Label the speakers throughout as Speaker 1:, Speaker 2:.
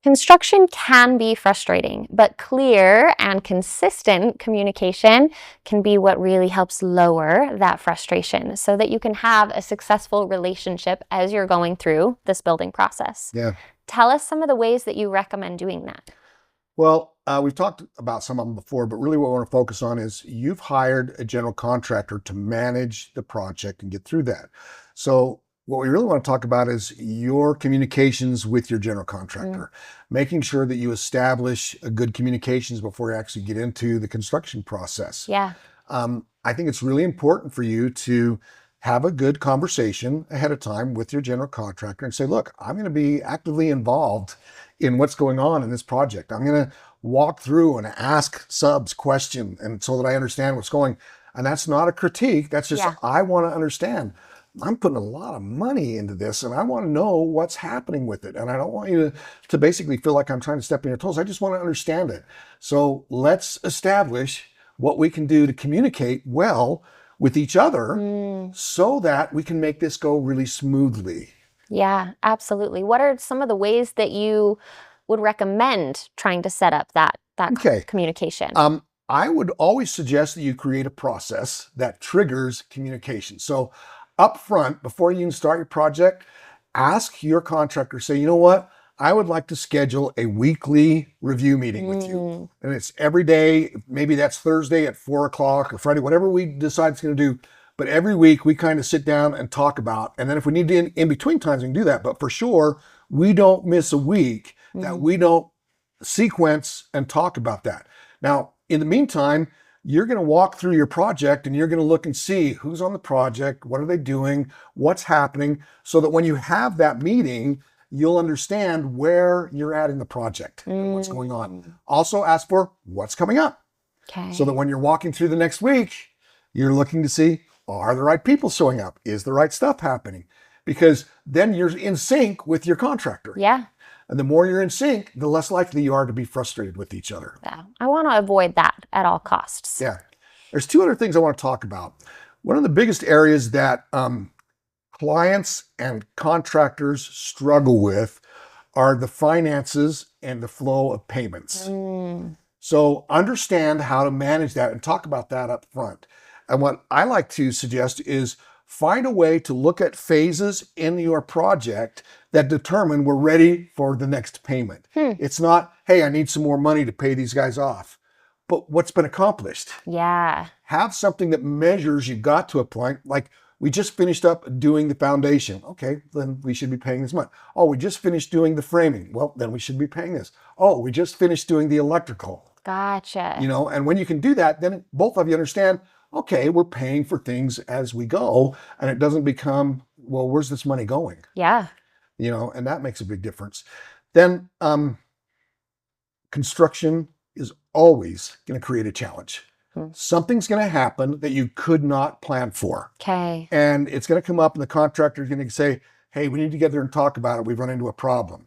Speaker 1: Construction can be frustrating, but clear and consistent communication can be what really helps lower that frustration so that you can have a successful relationship as you're going through this building process.
Speaker 2: Yeah.
Speaker 1: Tell us some of the ways that you recommend doing that.
Speaker 2: Well, we've talked about some of them before, but really what we want to focus on is you've hired a general contractor to manage the project and get through that. So what we really want to talk about is your communications with your general contractor, making sure that you establish a good communications before you actually get into the construction process.
Speaker 1: Yeah.
Speaker 2: I think it's really important for you to have a good conversation ahead of time with your general contractor and say, look, I'm going to be actively involved in what's going on in this project. I'm going to walk through and ask subs questions and so that I understand what's going. And that's not a critique. That's just, I want to understand. I'm putting a lot of money into this and I want to know what's happening with it. And I don't want you to basically feel like I'm trying to step on your toes. I just want to understand it. So let's establish what we can do to communicate well with each other so that we can make this go really smoothly.
Speaker 1: Yeah, absolutely. What are some of the ways that you would recommend trying to set up that communication?
Speaker 2: I would always suggest that you create a process that triggers communication. So up front, before you even start your project, ask your contractor, say, you know what? I would like to schedule a weekly review meeting with you. And it's every day. Maybe that's Thursday at 4 o'clock or Friday, whatever we decide it's going to do. But every week we kind of sit down and talk about, and then if we need to in between times, we can do that. But for sure, we don't miss a week that we don't sequence and talk about that. Now, in the meantime, you're going to walk through your project and you're going to look and see who's on the project, what are they doing, what's happening, so that when you have that meeting, you'll understand where you're at in the project and what's going on. Also ask for what's coming up. So that when you're walking through the next week, you're looking to see, are the right people showing up? Is the right stuff happening? Because then you're in sync with your contractor.
Speaker 1: Yeah.
Speaker 2: And the more you're in sync, the less likely you are to be frustrated with each other.
Speaker 1: Yeah. I want to avoid that at all costs.
Speaker 2: Yeah. There's two other things I want to talk about. One of the biggest areas that clients and contractors struggle with are the finances and the flow of payments. So understand how to manage that and talk about that up front. And what I like to suggest is find a way to look at phases in your project that determine we're ready for the next payment. It's not, hey, I need some more money to pay these guys off, but what's been accomplished.
Speaker 1: Yeah.
Speaker 2: Have something that measures you got to a point, like we just finished up doing the foundation. Okay, then we should be paying this much. Oh, we just finished doing the framing. Well, then we should be paying this. Oh, we just finished doing the electrical.
Speaker 1: Gotcha.
Speaker 2: You know, and when you can do that, then both of you understand, okay, we're paying for things as we go, and it doesn't become, well, where's this money going?
Speaker 1: Yeah.
Speaker 2: You know, and that makes a big difference. Then construction is always going to create a challenge. Something's going to happen that you could not plan for.
Speaker 1: Okay.
Speaker 2: And it's going to come up and the contractor is going to say, hey, we need to get there and talk about it. We've run into a problem.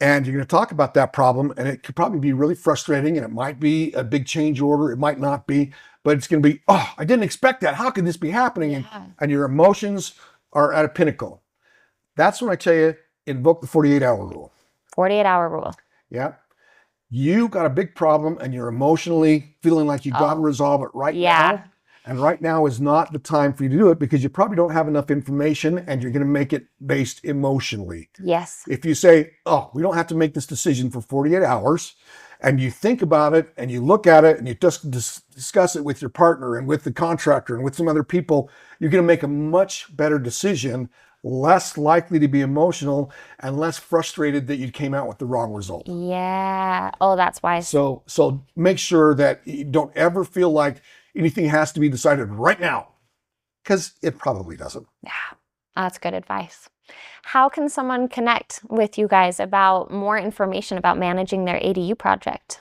Speaker 2: And you're going to talk about that problem, and it could probably be really frustrating, and it might be a big change order. It might not be, but it's going to be, oh, I didn't expect that. How could this be happening? And your emotions are at a pinnacle. That's when I tell you, invoke the 48-hour rule.
Speaker 1: 48-hour rule.
Speaker 2: Yeah. You got a big problem and you're emotionally feeling like you got to resolve it right now. And right now is not the time for you to do it because you probably don't have enough information and you're going to make it based emotionally.
Speaker 1: Yes.
Speaker 2: If you say, oh, we don't have to make this decision for 48 hours, and you think about it and you look at it and you just discuss it with your partner and with the contractor and with some other people, you're going to make a much better decision, less likely to be emotional and less frustrated that you came out with the wrong result.
Speaker 1: Yeah. Oh, that's wise.
Speaker 2: So make sure that you don't ever feel like anything has to be decided right now, because it probably doesn't.
Speaker 1: Yeah, that's good advice. How can someone connect with you guys about more information about managing their ADU project?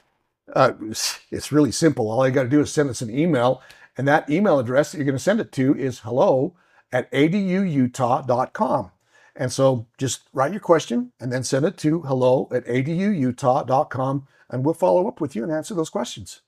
Speaker 2: It's really simple. All you got to do is send us an email, and that email address that you're going to send it to is hello@aduutah.com. And so just write your question and then send it to hello@aduutah.com, and we'll follow up with you and answer those questions.